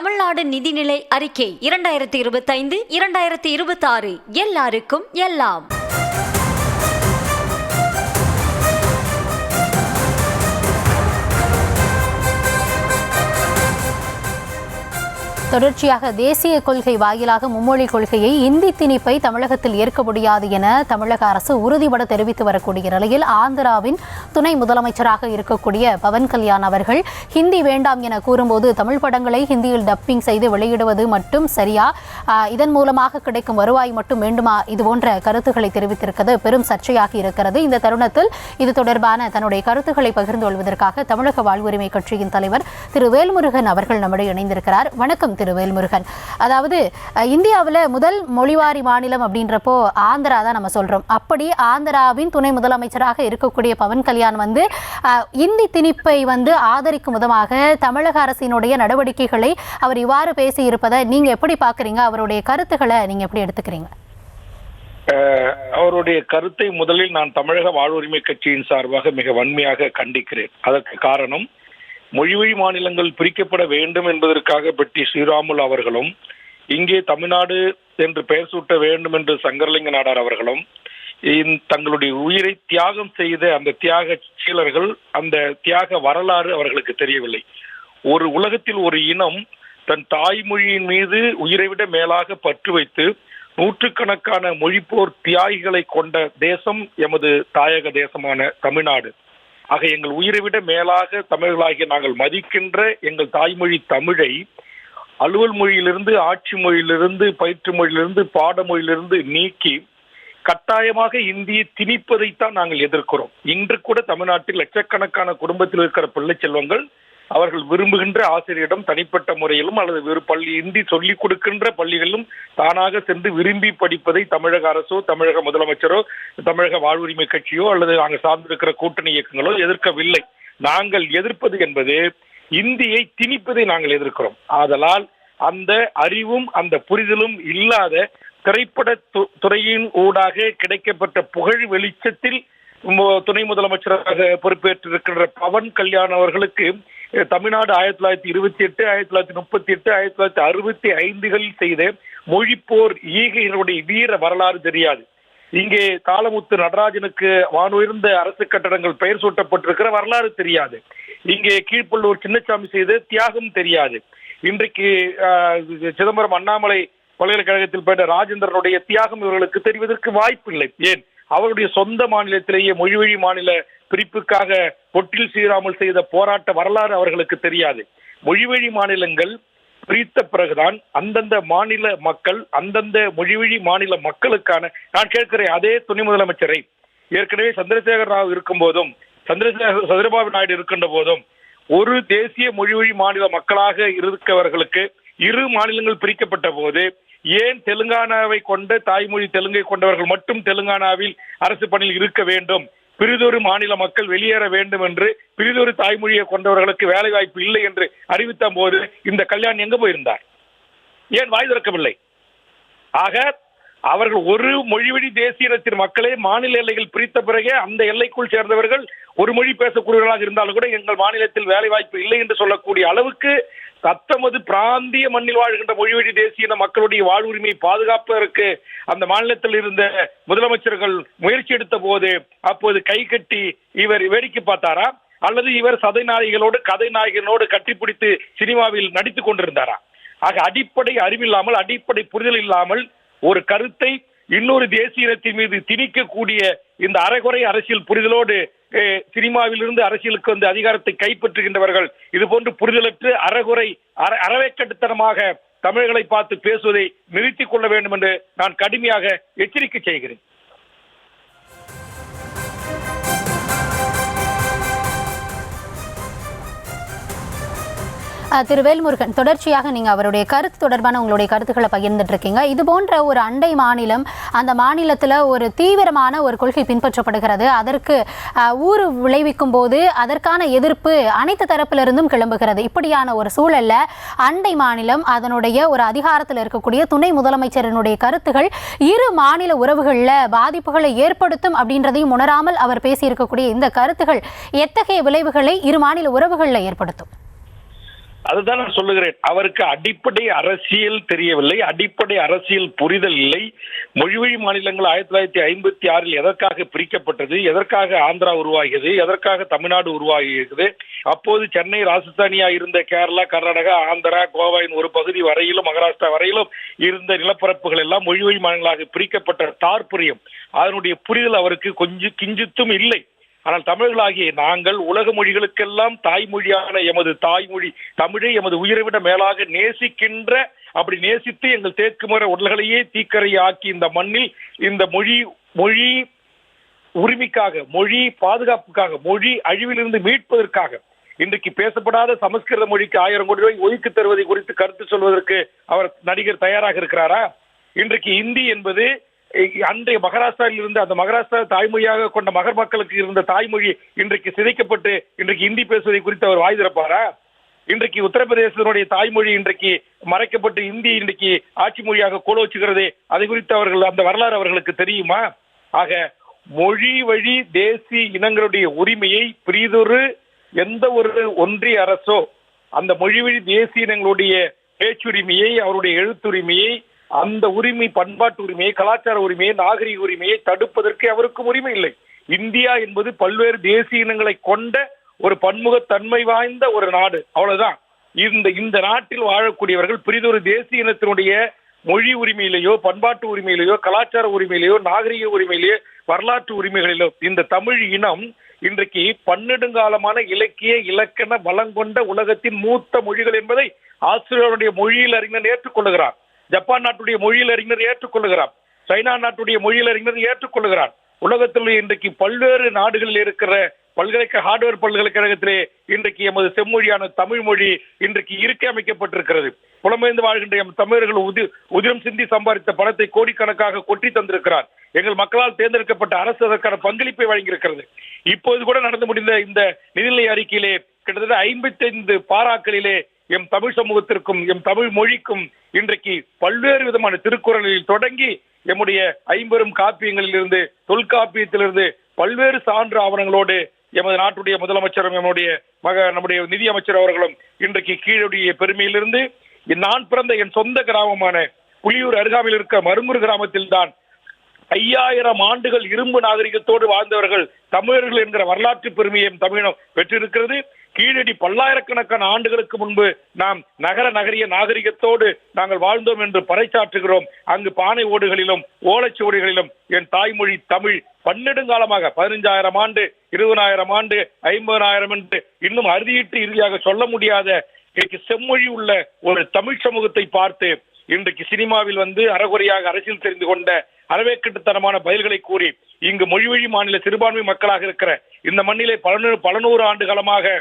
தமிழ்நாடு நிதிநிலை அறிக்கை 2025-2026 எல்லாருக்கும் எல்லாம். தொடர்ச்சியாக தேசிய கொள்கை வாயிலாக மும்மொழி கொள்கையை இந்தி திணிப்பை தமிழகத்தில் ஏற்க முடியாது என தமிழக அரசு உறுதிபட தெரிவித்து வரக்கூடிய நிலையில் ஆந்திராவின் துணை முதலமைச்சராக இருக்கக்கூடிய பவன் கல்யாண் அவர்கள் ஹிந்தி வேண்டாம் என கூறும்போது தமிழ் படங்களை ஹிந்தியில் டப்பிங் செய்து வெளியிடுவது மட்டும் சரியா, இதன் மூலமாக கிடைக்கும் வருவாய் மட்டும் வேண்டுமா, இதுபோன்ற கருத்துக்களை தெரிவித்திருக்கிறது பெரும் சர்ச்சையாகி இருக்கிறது. இந்த தருணத்தில் இது தொடர்பான தன்னுடைய கருத்துக்களை பகிர்ந்து கொள்வதற்காக தமிழக வாழ்வுரிமை கட்சியின் தலைவர் திரு வேல்முருகன் அவர்கள் நம்முடைய இணைந்திருக்கிறார். வணக்கம் திரு வேல்முருகன். அதாவது இந்தியாவில் முதல் மொழிவாரி மாநிலம் அப்படின்றப்போ ஆந்திரா தான் நம்ம சொல்றோம். அப்படி ஆந்திராவின் துணை முதலமைச்சராக இருக்கக்கூடிய பவன் கல்யாண் இந்தி திணிப்பை ஆதரிக்கும் விதமாக தமிழக அரசினுடைய நடவடிக்கைகளை அவர் இவ்வாறு பேசி இருப்பதை நீங்க எப்படி பாக்குறீங்க? அவருடைய கருத்துக்களை நீங்க எப்படி எடுத்துக்கிறீங்க? அவருடைய கருத்தை முதலில் நான் தமிழக வாழ்வுரிமை கட்சியின் சார்பாக மிக வன்மையாக கண்டிக்கிறேன். அதற்கு காரணம், மொழிவழி மாநிலங்கள் பிரிக்கப்பட வேண்டும் என்பதற்காக பெட்டி ஸ்ரீராமுல் அவர்களும், இங்கே தமிழ்நாடு என்று பெயர் சூட்ட வேண்டும் என்று சங்கரலிங்க நாடார் அவர்களும் தங்களுடைய உயிரை தியாகம் செய்த அந்த தியாக சீலர்கள், அந்த தியாக வரலாறு அவர்களுக்கு தெரியவில்லை. ஒரு உலகத்தில் ஒரு இனம் தன் தாய்மொழியின் மீது உயிரை விட மேலாக பற்று வைத்து நூற்றுக்கணக்கான மொழிப்போர் தியாகிகளை கொண்ட தேசம் எமது தாயக தேசமான தமிழ்நாடு. ஆக எங்கள் உயிரை விட மேலாக தமிழர்களாகிய நாங்கள் மதிக்கின்ற எங்கள் தாய்மொழி தமிழை அலுவல் மொழியிலிருந்து, ஆட்சி மொழியிலிருந்து, பயிற்று மொழியிலிருந்து, பாடமொழியிலிருந்து நீக்கி கட்டாயமாக இந்தியை திணிப்பதைத்தான் நாங்கள் எதிர்க்கிறோம். இன்று கூட தமிழ்நாட்டில் லட்சக்கணக்கான குடும்பத்தில் இருக்கிற பிள்ளை செல்வங்கள் அவர்கள் விரும்புகின்ற ஆசிரியரிடம் தனிப்பட்ட முறையிலும் அல்லது இந்தி சொல்லிக் கொடுக்கின்ற பள்ளிகளிலும் தானாக சென்று விரும்பி படிப்பதை தமிழக அரசோ, தமிழக முதலமைச்சரோ, தமிழக வாழ்வுரிமை கட்சியோ அல்லது நாங்கள் சார்ந்திருக்கிற கூட்டணி இயக்கங்களோ எதிர்க்கவில்லை. நாங்கள் எதிர்ப்பது என்பது இந்தியை திணிப்பதை நாங்கள் எதிர்க்கிறோம். ஆதலால் அந்த அறிவும் அந்த புரிதலும் இல்லாத திரைப்பட துறையின் ஊடாக கிடைக்கப்பட்ட புகழ் வெளிச்சத்தில் துணை முதலமைச்சராக பொறுப்பேற்றிருக்கின்ற பவன் கல்யாண் அவர்களுக்கு தமிழ்நாடு 1928, 1938, 1965 செய்த மொழிப்போர் ஈகைகளுடைய வீர வரலாறு தெரியாது. இங்கே தாளமுத்து நடராஜனுக்கு வானுயர்ந்த அரசு கட்டடங்கள் பெயர் சூட்டப்பட்டிருக்கிற வரலாறு தெரியாது. இங்கே கீழ்ப்பள்ளூர் சின்னசாமி செய்த தியாகம் தெரியாது. இன்றைக்கு சிதம்பரம் அண்ணாமலை பல்கலைக்கழகத்தில் பெற்ற ராஜேந்திரனுடைய தியாகம் இவர்களுக்கு தெரிவதற்கு வாய்ப்பில்லை. ஏன், அவருடைய சொந்த மாநிலத்திலேயே மொழிவழி மாநில பிரிப்புக்காக பொட்டில் ஸ்ரீராமுல் செய்த போராட்ட வரலாறு அவர்களுக்கு தெரியாது. மொழிவழி மாநிலங்கள் பிரித்த பிறகுதான் அந்தந்த மாநில மக்கள், அந்தந்த மொழிவழி மாநில மக்களுக்கான, நான் கேட்கிறேன், அதே துணை முதலமைச்சரை ஏற்கனவே சந்திரசேகர ராவ் இருக்கும் போதும் சந்திரபாபு நாயுடு இருக்கின்ற போதும் ஒரு தேசிய மொழிவழி மாநில மக்களாக இருக்கவர்களுக்கு இரு மாநிலங்கள் பிரிக்கப்பட்ட போது ஏன் தெலுங்கானாவை கொண்ட தாய்மொழி தெலுங்கை கொண்டவர்கள் மட்டும் தெலுங்கானாவில் அரசு பணியில் இருக்க வேண்டும், பிரிதொரு மாநில மக்கள் வெளியேற வேண்டும் என்று பிரிதொரு தாய்மொழியை கொண்டவர்களுக்கு வேலை வாய்ப்பு இல்லை என்று அறிவித்த போது இந்த கல்யாண் எங்க போயிருந்தார்? ஏன் வாய் திறக்கவில்லை? ஆக அவர்கள் ஒரு மொழிவழி தேசிய இனத்தின் மக்களே மாநில எல்லைகள் பிரித்த பிறகே அந்த எல்லைக்குள் சேர்ந்தவர்கள் ஒரு மொழி பேசக்கூடியவர்களாக இருந்தாலும் கூட எங்கள் மாநிலத்தில் வேலை வாய்ப்பு இல்லை என்று சொல்லக்கூடிய அளவுக்கு தத்தமது பிராந்திய மண்ணில் வாழ்கின்ற மொழிவழி தேசிய மக்களுடைய வாழ்வுரிமையை பாதுகாப்பதற்கு அந்த மாநிலத்தில் இருந்த முதலமைச்சர்கள் முயற்சி எடுத்த போது அப்போது கை கட்டி இவர் வேடிக்கை பார்த்தாரா, அல்லது இவர் சதை நாயகிகளோடு கதை நாயகனோடு கட்டிப்பிடித்து சினிமாவில் நடித்துக் கொண்டிருந்தாரா? ஆக அடிப்படை அறிவில்லாமல், அடிப்படை புரிதல் இல்லாமல் ஒரு கருத்தை இன்னொரு தேசிய இனத்தின் மீது திணிக்கக்கூடிய இந்த அரைகுறை அரசியல் புரிதலோடு சினிமாவில் இருந்து அரசியலுக்கு அதிகாரத்தை கைப்பற்றுகின்றவர்கள் இது போன்று புரிதலற்று அறகுறை அறவேக்கட்டுத்தனமாக தமிழர்களை பார்த்து பேசுவதை நிறுத்திக் கொள்ள வேண்டும் என்று நான் கடுமையாக எச்சரிக்கை செய்கிறேன். திரு வேல்முருகன், தொடர்ச்சியாக நீங்க அவருடைய கருத்து தொடர்பான உங்களுடைய கருத்துக்களை பகிர்ந்துட்டு இருக்கீங்க. இது போன்ற ஒரு அண்டை மாநிலம், அந்த மாநிலத்தில் ஒரு தீவிரமான ஒரு கொள்கை பின்பற்றப்படுகிறது, அதற்கு ஊறு விளைவிக்கும் போது அதற்கான எதிர்ப்பு அனைத்து தரப்பிலிருந்தும் கிளம்புகிறது. இப்படியான ஒரு சூழல்ல அண்டை மாநிலம் அதனுடைய ஒரு அதிகாரத்தில் இருக்கக்கூடிய துணை முதலமைச்சரினுடைய கருத்துகள் இரு மாநில உறவுகளில் பாதிப்புகளை ஏற்படுத்தும் அப்படின்றதையும் உணராமல் அவர் பேசியிருக்கக்கூடிய இந்த கருத்துகள் எத்தகைய விளைவுகளை இரு மாநில உறவுகளில் ஏற்படுத்தும்? அதுதான் நான் சொல்லுகிறேன். அவருக்கு அடிப்படை அரசியல் தெரியவில்லை, அடிப்படை அரசியல் புரிதல் இல்லை. மொழிவழி மாநிலங்கள் 1956 எதற்காக பிரிக்கப்பட்டது, எதற்காக ஆந்திரா உருவாகியது, எதற்காக தமிழ்நாடு உருவாகியது, அப்போது சென்னை ராஜஸ்தானியா இருந்த கேரளா, கர்நாடகா, ஆந்திரா, கோவாவின் ஒரு பகுதி வரையிலும் மகாராஷ்டிரா வரையிலும் இருந்த நிலப்பரப்புகள் எல்லாம் மொழிவழி மாநிலங்களாக பிரிக்கப்பட்ட தாற்பயம், அதனுடைய புரிதல் அவருக்கு கொஞ்சம் கிஞ்சித்தும் இல்லை. ஆனால் தமிழர்களாகிய நாங்கள் உலக மொழிகளுக்கெல்லாம் தாய்மொழியான எமது தாய்மொழி தமிழை எமது உயிரை விட மேலாக நேசிக்கின்ற, அப்படி நேசித்து எங்கள் தேக்குமர உடல்களையே தீக்கரையாக்கி இந்த மண்ணில் இந்த மொழி உரிமைக்காக, மொழி பாதுகாப்புக்காக, மொழி அழிவிலிருந்து மீட்பதற்காக இன்றைக்கு பேசப்படாத சமஸ்கிருத மொழிக்கு 1000 கோடி ரூபாய் ஒதுக்கி தருவதை குறித்து கருத்து சொல்வதற்கு அவர் நடிகர் தயாராக இருக்கிறாரா? இன்றைக்கு இந்தி என்பது அன்றைய மகாராஷ்டிராவில் இருந்து அந்த மகாராஷ்டிரா தாய்மொழியாக கொண்ட மகர் மக்களுக்கு இருந்த தாய்மொழி இன்றைக்கு சிதைக்கப்பட்டு இன்றைக்கு இந்தி பேசுவதை குறித்து அவர் வாய் திறப்பாரா? இன்றைக்கு உத்தரப்பிரதேசத்தினுடைய தாய்மொழி இன்றைக்கு மறைக்கப்பட்டு இந்தி இன்றைக்கு ஆட்சி மொழியாக கோலோச்சுகிறது. அதை குறித்து அவர்கள் அந்த வரலாறு அவர்களுக்கு தெரியுமா? ஆக மொழி வழி தேசிய இனங்களுடைய உரிமையை பிரிதொரு எந்த ஒரு ஒன்றிய அரசோ அந்த மொழி வழி தேசிய இனங்களுடைய பேச்சுரிமையை, அவருடைய எழுத்துரிமையை, அந்த உரிமை, பண்பாட்டு உரிமையை, கலாச்சார உரிமையை, நாகரிக உரிமையை தடுப்பதற்கு அவருக்கும் உரிமை இல்லை. இந்தியா என்பது பல்வேறு தேசிய இனங்களை கொண்ட ஒரு பன்முகத்தன்மை வாய்ந்த ஒரு நாடு, அவ்வளவுதான். இந்த நாட்டில் வாழக்கூடியவர்கள் பிரிதொரு தேசிய இனத்தினுடைய மொழி உரிமையிலேயோ, பண்பாட்டு உரிமையிலேயோ, கலாச்சார உரிமையிலேயோ, நாகரிக உரிமையிலேயோ, வரலாற்று உரிமைகளிலோ இந்த தமிழ் இனம் இன்றைக்கு பன்னெடுங்காலமான இலக்கிய இலக்கண வளம் கொண்ட உலகத்தின் மூத்த மொழிகள் என்பதை ஆஸ்திரேலியாவுடைய மொழியில் அறிஞர் ஏற்றுக்கொள்கிறார், ஜப்பான் நாட்டுடைய மொழியில் அறிஞர் ஏற்றுக்கொள்கிறார், சைனா நாட்டுடைய மொழியில் அறிஞர் ஏற்றுக்கொள்கிறார். உலகத்தில் இன்றைக்கு பல்வேறு நாடுகளில் இருக்கிற ஹார்ட்வேர் பல்கலைக்கழகத்திலே இன்றைக்கு எமது செம்மொழியான தமிழ் மொழி இன்றைக்கு இருக்கை அமைக்கப்பட்டிருக்கிறது. புலம்பெயர்ந்து வாழ்கின்ற எம் தமிழர்கள் உதிரம் சிந்தி சம்பாதித்த பணத்தை கோடிக்கணக்காக கொட்டி தந்திருக்கிறார். எங்கள் மக்களால் தேர்ந்தெடுக்கப்பட்ட அரசு அதற்கான பங்களிப்பை வழங்கியிருக்கிறது. இப்போது கூட நடந்து முடிந்த இந்த நிதிநிலை அறிக்கையிலே கிட்டத்தட்ட 55 பாராக்களிலே எம் தமிழ் சமூகத்திற்கும் எம் தமிழ் மொழிக்கும் இன்றைக்கு பல்வேறு விதமான திருக்குறளில் தொடங்கி எம்முடைய 50 காப்பியங்களில் இருந்து, தொல்காப்பியத்திலிருந்து பல்வேறு சான்று ஆவணங்களோடு எமது நாட்டுடைய முதலமைச்சரும் நம்முடைய நிதியமைச்சர் அவர்களும் இன்றைக்கு கீழுடைய பெருமையிலிருந்து நான் பிறந்த என் சொந்த கிராமமான புலியூர் அருகாமையில் இருக்க மருங்கூர் கிராமத்தில் தான் 5000 ஆண்டுகள் இரும்பு நாகரிகத்தோடு வாழ்ந்தவர்கள் தமிழர்கள் என்கிற வரலாற்று பெருமையை தமிழினம் பெற்றிருக்கிறது. கீழடி பல்லாயிரக்கணக்கான ஆண்டுகளுக்கு முன்பு நாம் நகரிய நாகரிகத்தோடு நாங்கள் வாழ்ந்தோம் என்று பறைசாற்றுகிறோம். அங்கு பானை ஓடுகளிலும் ஓலைச்சுவடிகளிலும் என் தாய்மொழி தமிழ் பன்னெடுங்காலமாக 15000 ஆண்டு, 20000 ஆண்டு, 50000 என்று இன்னும் அறுதியிட்டு இறுதியாக சொல்ல முடியாத செம்மொழி உள்ள ஒரு தமிழ் சமூகத்தை பார்த்து இன்றைக்கு சினிமாவில் அறகுறையாக அரசியல் தெரிந்து கொண்ட அறவேக்கட்டுத்தனமான பதில்களை கூறி இங்கு மொழிவழி மாநில சிறுபான்மை மக்களாக இருக்கிற இந்த மண்ணிலே பல நூறு ஆண்டு காலமாக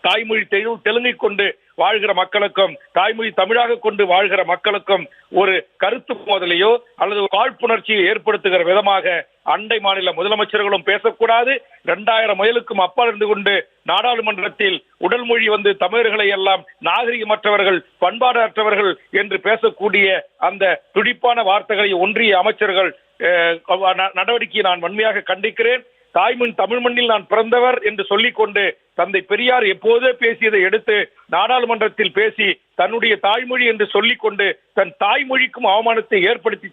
தாய்மொழி தெலுங்கை கொண்டு வாழ்கிற மக்களுக்கும், தாய்மொழி தமிழாக கொண்டு வாழ்கிற மக்களுக்கும் ஒரு கருத்து மோதலையோ அல்லது காழ்ப்புணர்ச்சியை ஏற்படுத்துகிற விதமாக அண்டை மாநில முதலமைச்சர்களும் பேசக்கூடாது. 2000 மைலுக்கும் அப்பால் இருந்து கொண்டு நாடாளுமன்றத்தில் உடல் மொழி தமிழர்களை எல்லாம் நாகரிகமற்றவர்கள், பண்பாடற்றவர்கள் என்று பேசக்கூடிய அந்த துடிப்பான வார்த்தைகளை ஒன்றிய அமைச்சர்கள் நடவடிக்கையை நான் வன்மையாக கண்டிக்கிறேன். தமிழ் மண்ணில் நான் பிறந்தவர் என்று சொல்லிக்கொண்டு தந்தை பெரியார் எப்போதே பேசியதை எடுத்து நாடாளுமன்றத்தில் பேசி தன்னுடைய தாய்மொழி என்று சொல்லிக்கொண்டு தன் தாய்மொழிக்கும் அவமானத்தை ஏற்படுத்தி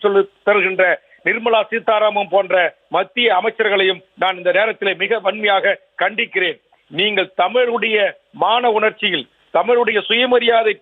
தருகின்ற நிர்மலா சீதாராமன் போன்ற மத்திய அமைச்சர்களையும் நான் இந்த நேரத்தில் மிக வன்மையாக கண்டிக்கிறேன். நீங்கள் தமிழுடைய மான உணர்ச்சியில், தமிழுடைய சுயமரியாதை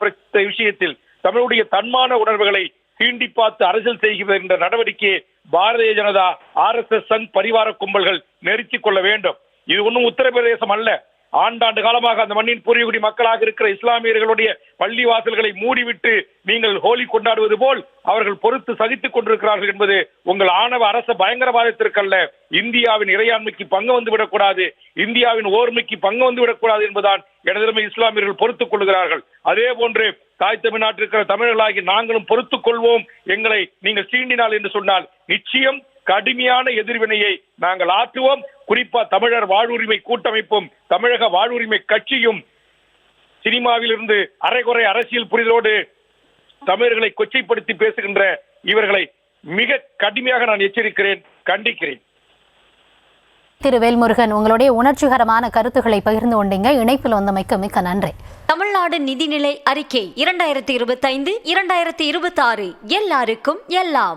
விஷயத்தில், தமிழுடைய தன்மான உணர்வுகளை தீண்டி பார்த்து அரசியல் செய்கின்ற நடவடிக்கையை பாரதிய ஜனதா, RSS சங் பரிவார கும்பல்கள் நிறுத்திக் கொள்ள வேண்டும். இது ஒன்றும் உத்தரப்பிரதேசம் அல்ல. ஆண்டாண்டு காலமாக அந்த மண்ணின் பூர்வீகுடி மக்களாக இருக்கிற இஸ்லாமியர்களுடைய பள்ளி வாசல்களை மூடிவிட்டு நீங்கள் ஹோலி கொண்டாடுவது போல் அவர்கள் பொறுத்து சகித்துக் கொண்டிருக்கிறார்கள் என்பது உங்கள் ஆணவ அரச பயங்கரவாதத்திற்கல்ல, இந்தியாவின் இறையாண்மைக்கு பங்கு வந்துவிடக்கூடாது, இந்தியாவின் ஓர்மைக்கு பங்கு வந்துவிடக்கூடாது என்பதுதான் எனது இஸ்லாமியர்கள் பொறுத்துக் கொள்கிறார்கள். அதே போன்று தாய் தமிழ்நாட்டில் இருக்கிற தமிழர்களாகி நாங்களும் பொறுத்துக் கொள்வோம். எங்களை நீங்கள் சீண்டினால் என்று சொன்னால் நிச்சயம் கடுமையான எதிர்வினையை நாங்கள் ஆற்றுவோம். குறிப்பா தமிழர் வாழ்வுரிமை கூட்டமைப்பும் தமிழக வாழ்வுரிமை கட்சியும் சினிமாவில் இருந்து அரைகுறை அரசியல் புரிதலோடு தமிழர்களை கொச்சைப்படுத்தி பேசுகின்ற இவர்களை மிக கடுமையாக நான் எச்சரிக்கிறேன், கண்டிக்கிறேன். திரு வேல்முருகன், உங்களுடைய உணர்ச்சிகரமான கருத்துக்களை பகிர்ந்து கொண்டீங்க. இணைப்பில் வந்தமைக்கு மிக்க நன்றி. தமிழ்நாடு நிதிநிலை அறிக்கை 2025-2026 எல்லாருக்கும் எல்லாம்.